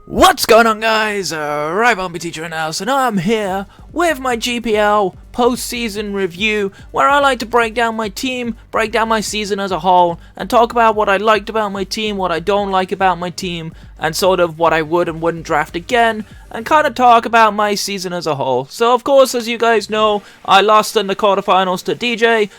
What's going on, guys? Right, Teacher in the house, and I'm here with my GPL post-season review, where I like to break down my team, break down my season as a whole, and talk about what I liked about my team, what I don't like about my team, and sort of what I would and wouldn't draft again, and kind of talk about my season as a whole. So, of course, as you guys know, I lost in the quarterfinals to DJ.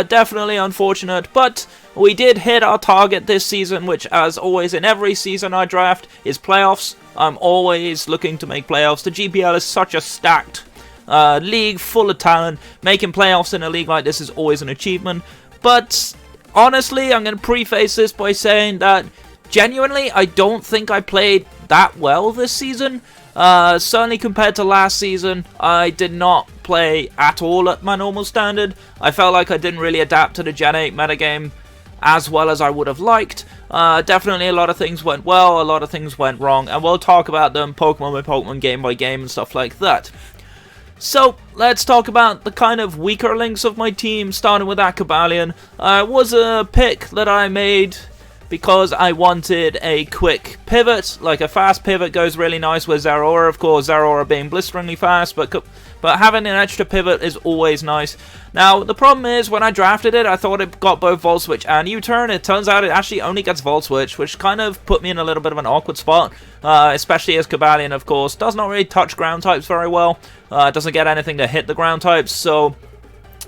Definitely unfortunate, but we did hit our target this season, which, as always in every season I draft, is playoffs. I'm always looking to make playoffs. The GPL is such a stacked league full of talent. Making playoffs in a league like this is always an achievement. But honestly, I'm going to preface this by saying that genuinely, I don't think I played that well this season. Certainly compared to last season, I did not play at all at my normal standard. I felt like I didn't really adapt to the Gen 8 metagame as well as I would have liked. Definitely a lot of things went well, a lot of things went wrong, and we'll talk about them Pokemon by Pokemon, game by game, and stuff like that. So, let's talk about the kind of weaker links of my team, starting with Akabalion. It was a pick that I made because I wanted a quick pivot. Like, a fast pivot goes really nice with Zeraora, of course, Zeraora being blisteringly fast, but having an extra pivot is always nice. Now, the problem is, when I drafted it, I thought it got both Volt Switch and U-Turn. It turns out it actually only gets Volt Switch, which kind of put me in a little bit of an awkward spot, especially as Cobalion, of course, does not really touch ground types very well. Doesn't get anything to hit the ground types, so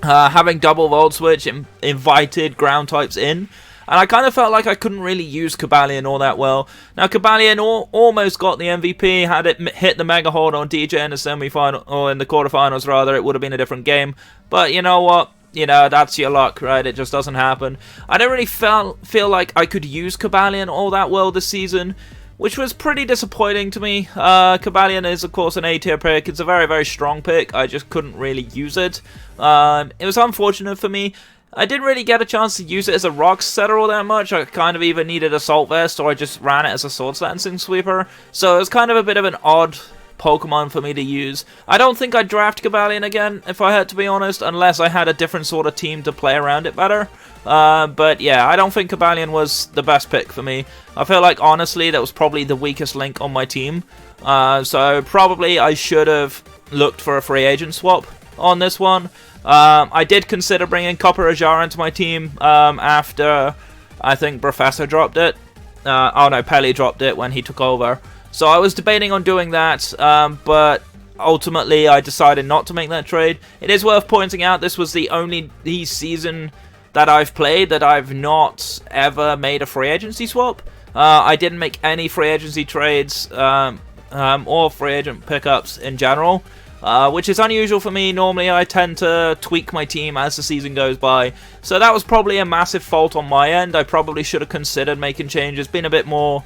having double Volt Switch invited ground types in. And I kind of felt like I couldn't really use Cobalion all that well. Now, Cobalion almost got the MVP. Had it hit the Mega Hold on DJ in the semi-final, or in the quarterfinals rather, it would have been a different game. But you know what? You know, that's your luck, right? It just doesn't happen. I don't really feel like I could use Cobalion all that well this season, which was pretty disappointing to me. Cobalion is, of course, an A-tier pick. It's a very, very strong pick. I just couldn't really use it. It was unfortunate for me. I didn't really get a chance to use it as a rock setter all that much. I kind of either needed Assault Vest or I just ran it as a Sword Dancing Sweeper. So it was kind of a bit of an odd Pokemon for me to use. I don't think I'd draft Cobalion again, if I had to be honest, unless I had a different sort of team to play around it better. But yeah, I don't think Cobalion was the best pick for me. I feel like, honestly, that was probably the weakest link on my team. So probably I should have looked for a free agent swap on this one. I did consider bringing Copper Ajar into my team after I think Professor dropped it. Oh no, Pelly dropped it when he took over. So I was debating on doing that, but ultimately I decided not to make that trade. It is worth pointing out this was the only season that I've played that I've not ever made a free agency swap. I didn't make any free agency trades or free agent pickups in general. Which is unusual for me. Normally I tend to tweak my team as the season goes by. So that was probably a massive fault on my end. I probably should have considered making changes, been a bit more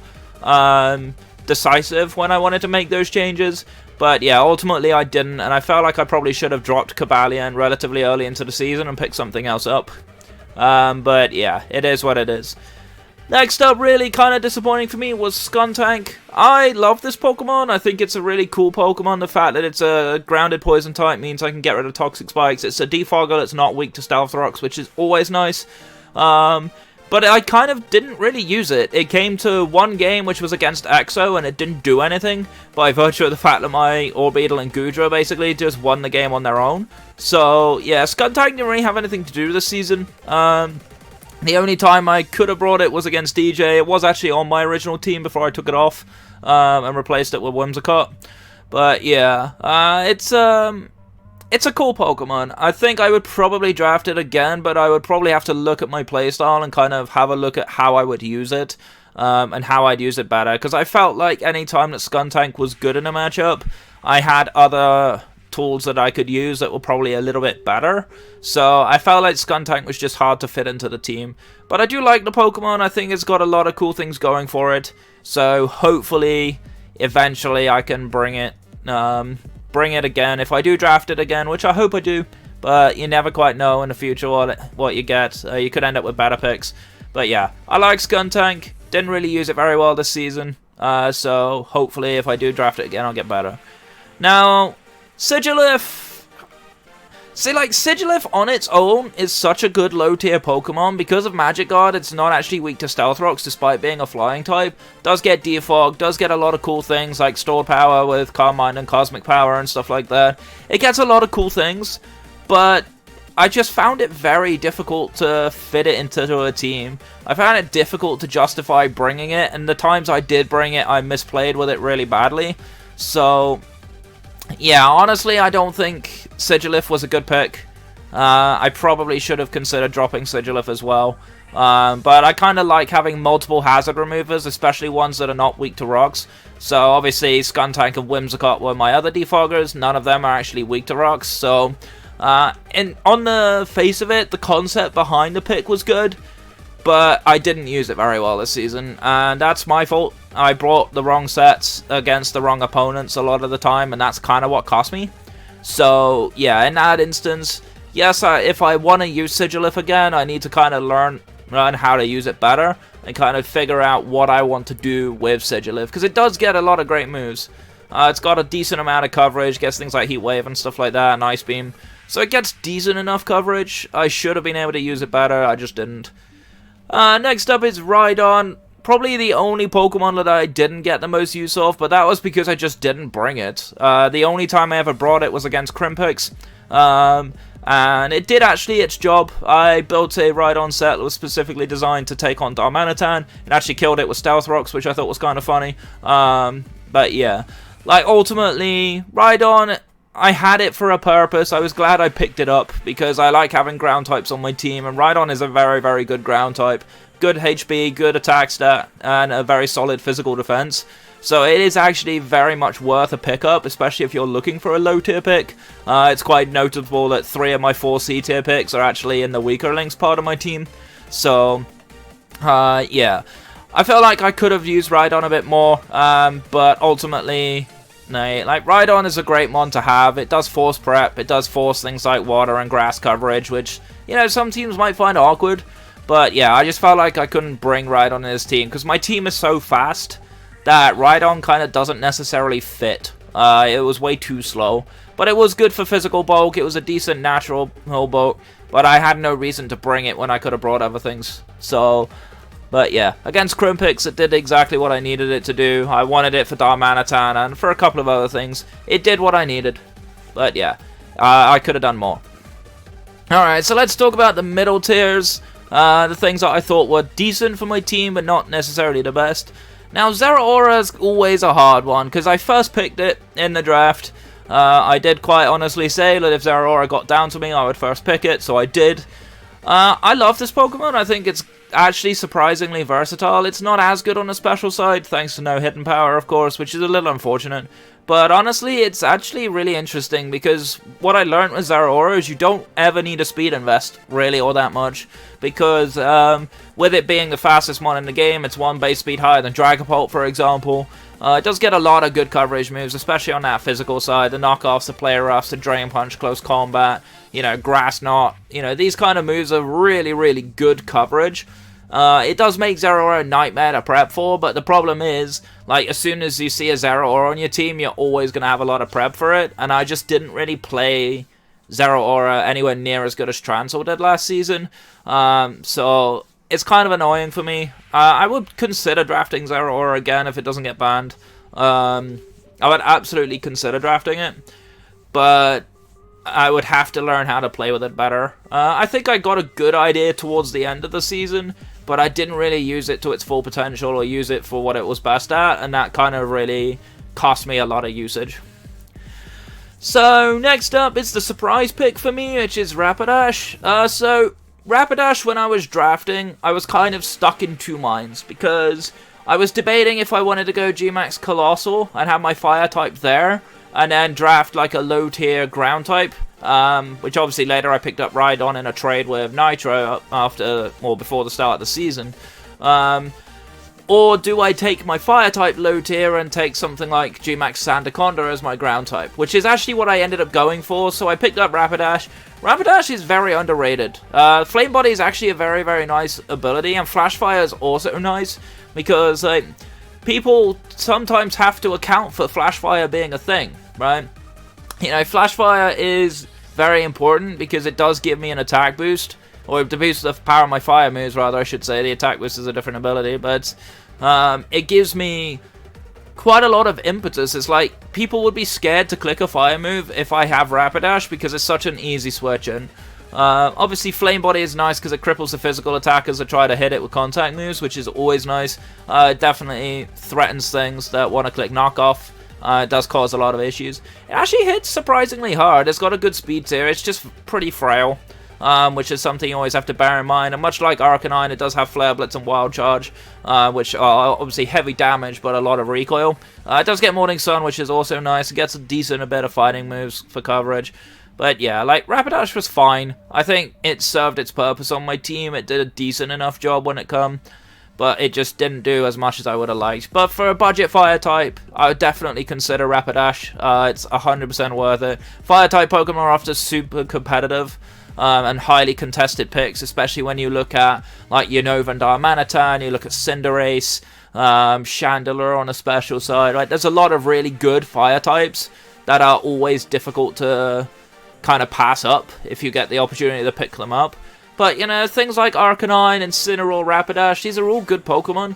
decisive when I wanted to make those changes. But yeah, ultimately I didn't, and I felt like I probably should have dropped Cobalion relatively early into the season and picked something else up. But yeah, it is what it is. Next up, really kind of disappointing for me, was Skuntank. I love this Pokemon. I think it's a really cool Pokemon. The fact that it's a grounded poison type means I can get rid of Toxic Spikes. It's a Defogger that's not weak to Stealth Rocks, which is always nice. But I kind of didn't really use it. It came to one game, which was against Exo, and it didn't do anything, by virtue of the fact that my Orbeetle and Goodra basically just won the game on their own. So, yeah, Skuntank didn't really have anything to do this season. The only time I could have brought it was against DJ. It was actually on my original team before I took it off and replaced it with Whimsicott. But yeah, it's a cool Pokemon. I think I would probably draft it again, but I would probably have to look at my playstyle and kind of have a look at how I would use it and how I'd use it better. Because I felt like any time that Skuntank was good in a matchup, I had other tools that I could use that were probably a little bit better. So I felt like Skuntank was just hard to fit into the team. But I do like the Pokemon. I think it's got a lot of cool things going for it. So hopefully, eventually I can bring it again. If I do draft it again, which I hope I do. But you never quite know in the future what you get. You could end up with better picks. But yeah, I like Skuntank. Didn't really use it very well this season. So hopefully if I do draft it again, I'll get better. Now, Sigilyph See, like, Sigilif on its own is such a good low-tier Pokemon. Because of Magic Guard, it's not actually weak to Stealth Rocks, despite being a flying type. Does get Defog, does get a lot of cool things, like Stored Power with Carmine and Cosmic Power and stuff like that. It gets a lot of cool things, but I just found it very difficult to fit it into a team. I found it difficult to justify bringing it, and the times I did bring it, I misplayed with it really badly. So yeah, honestly, I don't think Sigilif was a good pick. I probably should have considered dropping Sigilif as well. But I kind of like having multiple hazard removers, especially ones that are not weak to rocks. So obviously, Skuntank and Whimsicott were my other defoggers. None of them are actually weak to rocks. So on the face of it, the concept behind the pick was good, but I didn't use it very well this season, and that's my fault. I brought the wrong sets against the wrong opponents a lot of the time, and that's kind of what cost me. So yeah, in that instance, yes, if I want to use Sigilif again, I need to kind of learn how to use it better and kind of figure out what I want to do with Sigilif, because it does get a lot of great moves. It's got a decent amount of coverage, gets things like Heat Wave and stuff like that, and Ice Beam. So it gets decent enough coverage. I should have been able to use it better, I just didn't. Next up is Rhydon. Probably the only Pokemon that I didn't get the most use of, but that was because I just didn't bring it. The only time I ever brought it was against Crimpix. And it did actually its job. I built a Rhydon set that was specifically designed to take on Darmanitan. It actually killed it with Stealth Rocks, which I thought was kind of funny. But yeah, like ultimately, Rhydon, I had it for a purpose. I was glad I picked it up because I like having ground types on my team, and Rhydon is a very, very good ground type. Good HP, good attack stat, and a very solid physical defense. So it is actually very much worth a pickup, especially if you're looking for a low tier pick. It's quite notable that 3 of my 4 C tier picks are actually in the weaker links part of my team. So yeah, I felt like I could have used Rhydon a bit more, but ultimately, no. Like, Rhydon is a great mon to have. It does force prep, it does force things like water and grass coverage, which, you know, some teams might find awkward. But yeah, I just felt like I couldn't bring Rhydon in his team, because my team is so fast that Rhydon kind of doesn't necessarily fit. It was way too slow. But it was good for physical bulk, it was a decent natural hull bulk, but I had no reason to bring it when I could have brought other things. So, but yeah, against Crimpix it did exactly what I needed it to do. I wanted it for Darmanitan and for a couple of other things. It did what I needed. But yeah, I could have done more. Alright, so let's talk about the middle tiers. The things that I thought were decent for my team, but not necessarily the best. Now, Zeraora is always a hard one, because I first picked it in the draft. I did quite honestly say that if Zeraora got down to me, I would first pick it, so I did. I love this Pokemon. I think it's actually surprisingly versatile. It's not as good on the special side, thanks to no hidden power, of course, which is a little unfortunate. But honestly, it's actually really interesting, because what I learned with Zeraora is you don't ever need a speed invest, really, all that much. Because with it being the fastest mon in the game, it's 1 base speed higher than Dragapult, for example. It does get a lot of good coverage moves, especially on that physical side. The knockoffs, the Player Roughs, the Drain Punch, Close Combat, you know, Grass Knot. You know, these kind of moves are really, really good coverage. It does make Zeraora a nightmare to prep for, but the problem is, like, as soon as you see a Zeraora on your team, you're always going to have a lot of prep for it, and I just didn't really play Zeraora anywhere near as good as Transall did last season, so it's kind of annoying for me. I would consider drafting Zeraora again if it doesn't get banned. I would absolutely consider drafting it, but I would have to learn how to play with it better. I think I got a good idea towards the end of the season, but I didn't really use it to its full potential or use it for what it was best at, and that kind of really cost me a lot of usage. So next up is the surprise pick for me, which is Rapidash. So Rapidash, when I was drafting, I was kind of stuck in 2 minds, because I was debating if I wanted to go G-Max Colossal and have my fire type there, and then draft like a low tier ground type, which obviously later I picked up Rhydon in a trade with Nitro after, or before the start of the season. Or do I take my fire type low tier and take something like G-Max Sandaconda as my ground type, which is actually what I ended up going for, so I picked up Rapidash. Rapidash is very underrated. Flame Body is actually a very, very nice ability, and Flash Fire is also nice, because people sometimes have to account for Flash Fire being a thing, right? You know, Flash Fire is very important because it does give me an attack boost, or to boost the power of my fire moves, rather, I should say. The attack boost is a different ability, but it gives me quite a lot of impetus. It's like people would be scared to click a fire move if I have Rapidash because it's such an easy switch in. Obviously, Flame Body is nice because it cripples the physical attackers that try to hit it with contact moves, which is always nice. It definitely threatens things that want to click knockoff. It does cause a lot of issues. It actually hits surprisingly hard. It's got a good speed tier. It's just pretty frail, which is something you always have to bear in mind. And much like Arcanine, it does have Flare Blitz and Wild Charge, which are obviously heavy damage, but a lot of recoil. It does get Morning Sun, which is also nice. It gets a decent bit of fighting moves for coverage. But yeah, like, Rapidash was fine. I think it served its purpose on my team. It did a decent enough job when it come, but it just didn't do as much as I would have liked. But for a budget fire type, I would definitely consider Rapidash. It's 100% worth it. Fire type Pokemon are often super competitive and highly contested picks, especially when you look at like Unova and Darmanitan, you look at Cinderace, Chandelure on a special side. Right, there's a lot of really good fire types that are always difficult to kind of pass up if you get the opportunity to pick them up. But, you know, things like Arcanine, Incineroar, Rapidash, these are all good Pokemon.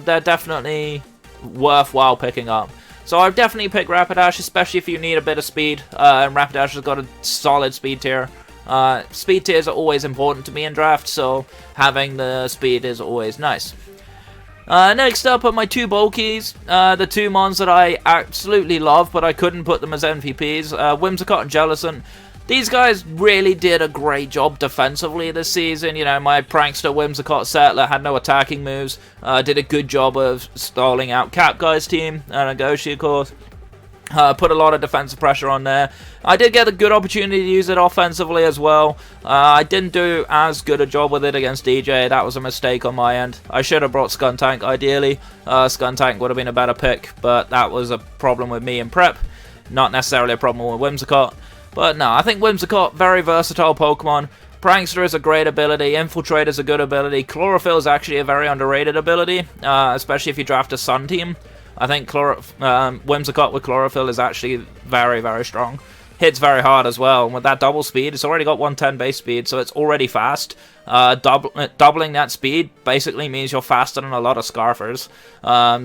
They're definitely worthwhile picking up. So I've definitely picked Rapidash, especially if you need a bit of speed. And Rapidash has got a solid speed tier. Speed tiers are always important to me in draft, so having the speed is always nice. Next up are my two bulkies, the two mons that I absolutely love, but I couldn't put them as MVPs, Whimsicott and Jellicent. These guys really did a great job defensively this season. You know, my Prankster Whimsicott set that had no attacking moves did a good job of stalling out Cap Guy's team, and Agoshi, of course. Put a lot of defensive pressure on there. I did get a good opportunity to use it offensively as well. I didn't do as good a job with it against DJ. That was a mistake on my end. I should have brought Skuntank ideally. Skuntank would have been a better pick, but that was a problem with me in prep. Not necessarily a problem with Whimsicott. But no, I think Whimsicott, very versatile Pokemon. Prankster is a great ability, Infiltrate is a good ability, Chlorophyll is actually a very underrated ability, especially if you draft a Sun team. I think Whimsicott with Chlorophyll is actually very, very strong. Hits very hard as well, and with that double speed, it's already got 110 base speed, so it's already fast. Doubling that speed basically means you're faster than a lot of Scarfers.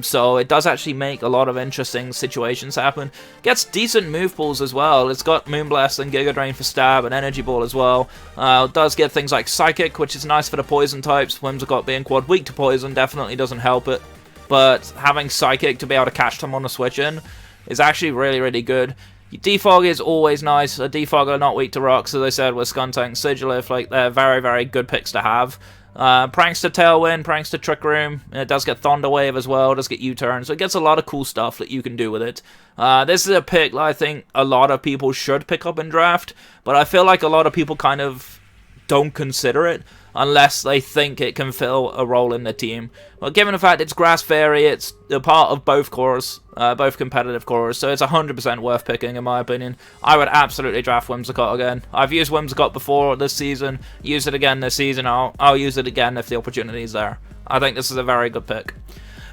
So it does actually make a lot of interesting situations happen. Gets decent move pools as well. It's got Moonblast and Giga Drain for stab and Energy Ball as well. It does get things like Psychic, which is nice for the poison types. Whimsicott being quad weak to poison definitely doesn't help it. But having Psychic to be able to catch them on the switch in is actually really, really good. Defog is always nice. A Defog are not weak to rocks, as I said, with Skuntank, Sigilyph, like, they're very, very good picks to have. Prankster Tailwind, Prankster Trick Room, it does get Thunder Wave as well, it does get U-Turn, so it gets a lot of cool stuff that you can do with it. This is a pick that I think a lot of people should pick up in draft, but I feel like a lot of people kind of don't consider it unless they think it can fill a role in the team. Well, given the fact it's Grass Fairy, it's a part of both cores, both competitive cores, so it's 100% worth picking in my opinion. I would absolutely draft Whimsicott again. I've used Whimsicott before this season, used it again this season, I'll use it again if the opportunity is there. I think this is a very good pick.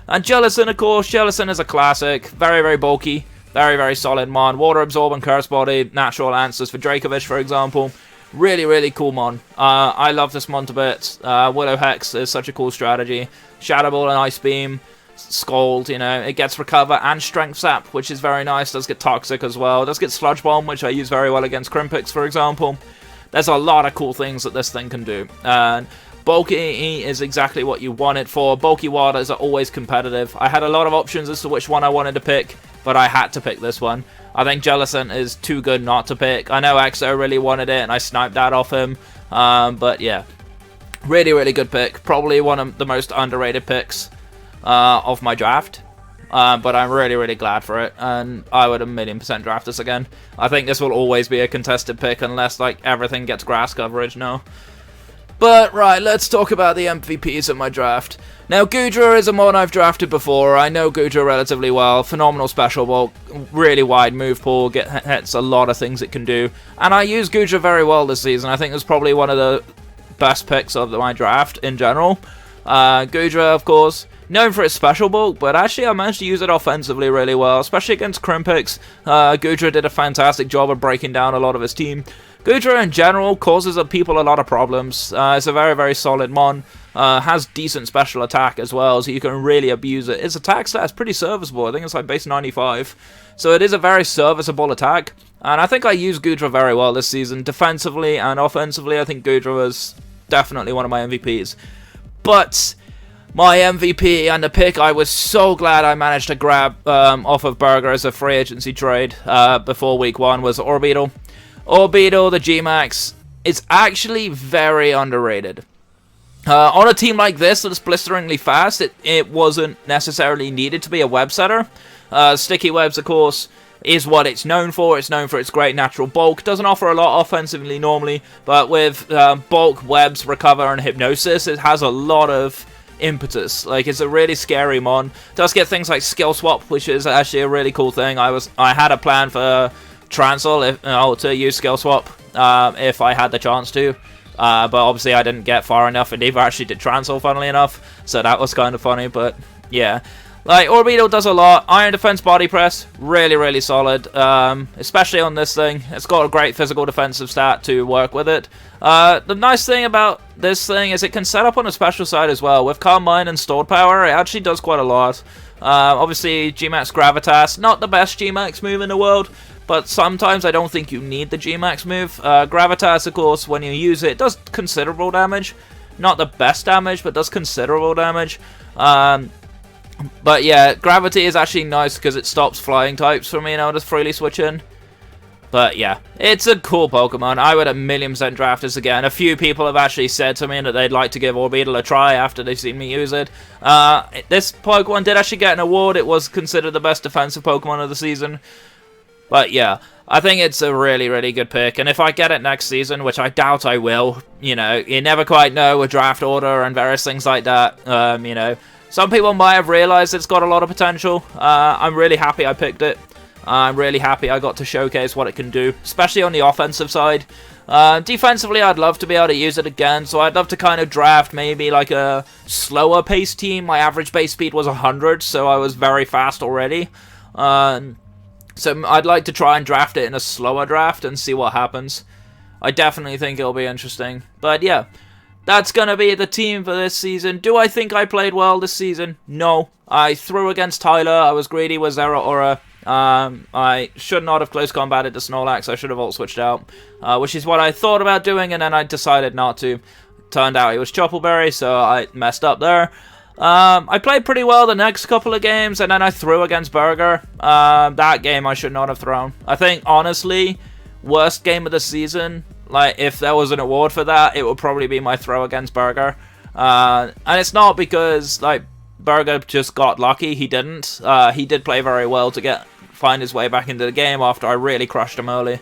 And Jellicent, of course. Jellicent is a classic, very, very bulky, very, very solid mon. Water Absorb and Curse Body, natural answers for Dracovish, for example. Really, really cool mon. I love this mon to bits. Willow Hex is such a cool strategy. Shadow Ball and Ice Beam. Scald, you know, it gets Recover and Strength Sap, which is very nice. Does get Toxic as well. Does get Sludge Bomb, which I use very well against Crimpix, for example. There's a lot of cool things that this thing can do. And Bulky is exactly what you want it for. Bulky Waters are always competitive. I had a lot of options as to which one I wanted to pick, but I had to pick this one. I think Jellicent is too good not to pick. I know Exo really wanted it, and I sniped that off him. But yeah, really, really good pick. Probably one of the most underrated picks of my draft. But I'm really, really glad for it, and I would 1,000,000% draft this again. I think this will always be a contested pick unless, like, everything gets grass coverage, no. But, right, let's talk about the MVPs of my draft. Now, Goodra is a mon I've drafted before. I know Goodra relatively well. Phenomenal special bulk, really wide move pool, hits a lot of things it can do. And I use Goodra very well this season. I think it was probably one of the best picks of my draft in general. Goodra, of course, known for its special bulk, but actually I managed to use it offensively really well, especially against Krimpix. Gudra did a fantastic job of breaking down a lot of his team. Gudra in general causes people a lot of problems. It's a very, very solid mon. Has decent special attack as well, so you can really abuse it. Its attack stat is pretty serviceable. I think it's like base 95. So it is a very serviceable attack. And I think I used Gudra very well this season. Defensively and offensively, I think Gudra was definitely one of my MVPs. But my MVP and the pick I was so glad I managed to grab off of Burger as a free agency trade before week 1 was Orbital. Orbital, the G-Max, is actually very underrated. On a team like this that's blisteringly fast, it wasn't necessarily needed to be a web setter. Sticky webs, of course, is what it's known for. It's known for its great natural bulk. Doesn't offer a lot offensively normally, but with bulk, webs, recover, and hypnosis, it has a lot of impetus. Like, it's a really scary mon. Does get things like skill swap, which is actually a really cool thing. I had a plan for Transl to use skill swap if I had the chance to. But obviously I didn't get far enough, and neither actually did Transl, funnily enough, so that was kind of funny. But yeah, like, Orbital does a lot. Iron Defense Body Press, really, really solid, especially on this thing. It's got a great physical defensive stat to work with it. The nice thing about this thing is it can set up on a special side as well. With Calm Mind and Stored Power, it actually does quite a lot. Obviously, G-Max Gravitas, not the best G-Max move in the world, but sometimes I don't think you need the G-Max move. Gravitas, of course, when you use it, does considerable damage. Not the best damage, but does considerable damage. But yeah, Gravity is actually nice because it stops flying types for me now to freely switch in. But yeah, it's a cool Pokemon. I would 1,000,000% draft this again. A few people have actually said to me that they'd like to give Orbital a try after they've seen me use it. This Pokemon did actually get an award. It was considered the best defensive Pokemon of the season. But yeah, I think it's a really, really good pick. And if I get it next season, which I doubt I will, you know, you never quite know with draft order and various things like that. You know, some people might have realized it's got a lot of potential. I'm really happy I picked it. I'm really happy I got to showcase what it can do, especially on the offensive side. Defensively, I'd love to be able to use it again, so I'd love to kind of draft maybe like a slower pace team. My average base speed was 100, so I was very fast already. So I'd like to try and draft it in a slower draft and see what happens. I definitely think it'll be interesting. But yeah, that's going to be the team for this season. Do I think I played well this season? No. I threw against Tyler. I was greedy with Zeraora. I should not have close combated the Snorlax. I should have alt switched out, which is what I thought about doing, and then I decided not to. Turned out it was Choppleberry, so I messed up there. I played pretty well the next couple of games, and then I threw against Burger. That game I should not have thrown. I think, honestly, worst game of the season, like, if there was an award for that, it would probably be my throw against Burger. And it's not because, like, Burger just got lucky. He didn't. He did play very well to find his way back into the game after I really crushed him early.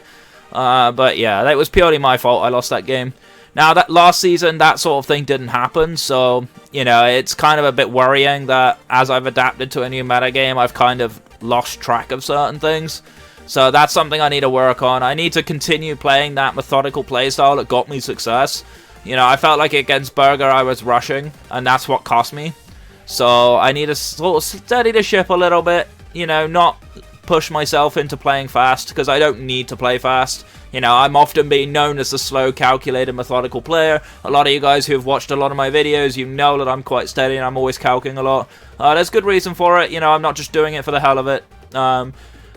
But yeah, that was purely my fault. I lost that game. Now, that last season, that sort of thing didn't happen, so, you know, it's kind of a bit worrying that as I've adapted to a new metagame, I've kind of lost track of certain things. So that's something I need to work on. I need to continue playing that methodical playstyle that got me success. You know, I felt like against Burger I was rushing, and that's what cost me. So I need to sort of steady the ship a little bit, you know, not push myself into playing fast, because I don't need to play fast. You know, I'm often being known as a slow, calculated, methodical player. A lot of you guys who have watched a lot of my videos, you know that I'm quite steady and I'm always calcing a lot. There's good reason for it. You know, I'm not just doing it for the hell of it.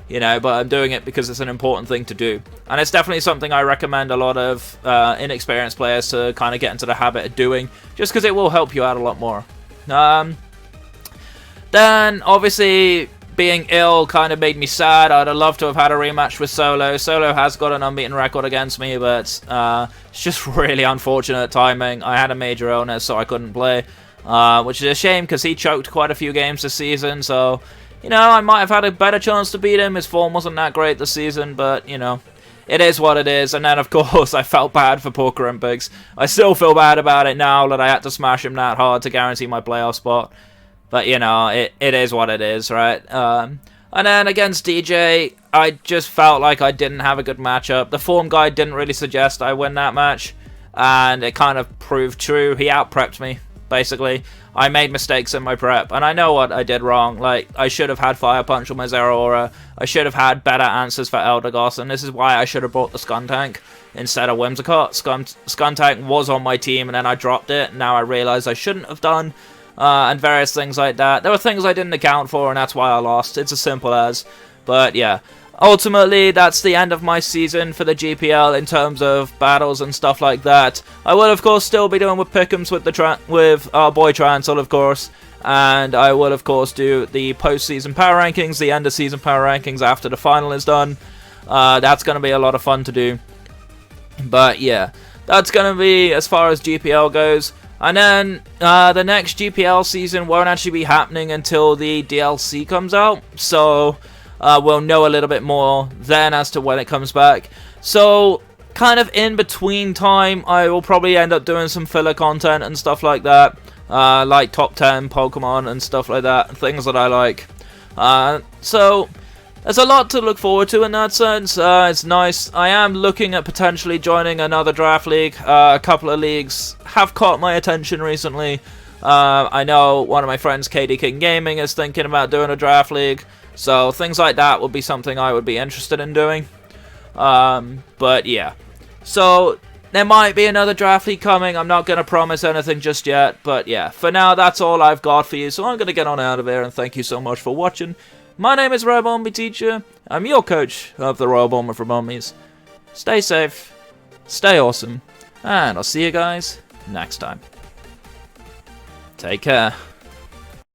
You know, but I'm doing it because it's an important thing to do. And it's definitely something I recommend a lot of inexperienced players to kind of get into the habit of doing, just because it will help you out a lot more. Then, obviously, being ill kind of made me sad. I'd have loved to have had a rematch with Solo. Solo has got an unbeaten record against me, but it's just really unfortunate timing. I had a major illness, so I couldn't play, which is a shame because he choked quite a few games this season, so, you know, I might have had a better chance to beat him. His form wasn't that great this season, but, you know, it is what it is. And then, of course, I felt bad for poor Krimpix. I still feel bad about it now that I had to smash him that hard to guarantee my playoff spot. But, you know, it is what it is, right? And then against DJ, I just felt like I didn't have a good matchup. The form guide didn't really suggest I win that match, and it kind of proved true. He out-prepped me, basically. I made mistakes in my prep, and I know what I did wrong. Like, I should have had Fire Punch on my Zero Aura. I should have had better answers for Eldegoss, and this is why I should have brought the Skuntank instead of Whimsicott. Skuntank was on my team, and then I dropped it. Now I realize I shouldn't have done, and various things like that. There were things I didn't account for, and that's why I lost. It's as simple as. But yeah. Ultimately, that's the end of my season for the GPL in terms of battles and stuff like that. I will, of course, still be doing with pick'ems with our boy Trancel, of course. And I will, of course, do the post-season power rankings, the end-of-season power rankings after the final is done. That's going to be a lot of fun to do. But yeah, that's going to be as far as GPL goes. And then the next GPL season won't actually be happening until the DLC comes out. So we'll know a little bit more then as to when it comes back. So kind of in between time, I will probably end up doing some filler content and stuff like that. Like top 10 Pokemon and stuff like that. Things that I like. So there's a lot to look forward to in that sense. It's nice. I am looking at potentially joining another draft league. A couple of leagues have caught my attention recently. I know one of my friends, KD King Gaming, is thinking about doing a draft league. So things like that would be something I would be interested in doing. But yeah. So there might be another draft league coming. I'm not going to promise anything just yet. But yeah, for now, that's all I've got for you. So I'm going to get on out of here, and thank you so much for watching. My name is Royal Bomby Teacher. I'm your coach of the Royal Bomber for Bombies. Stay safe, stay awesome, and I'll see you guys next time. Take care.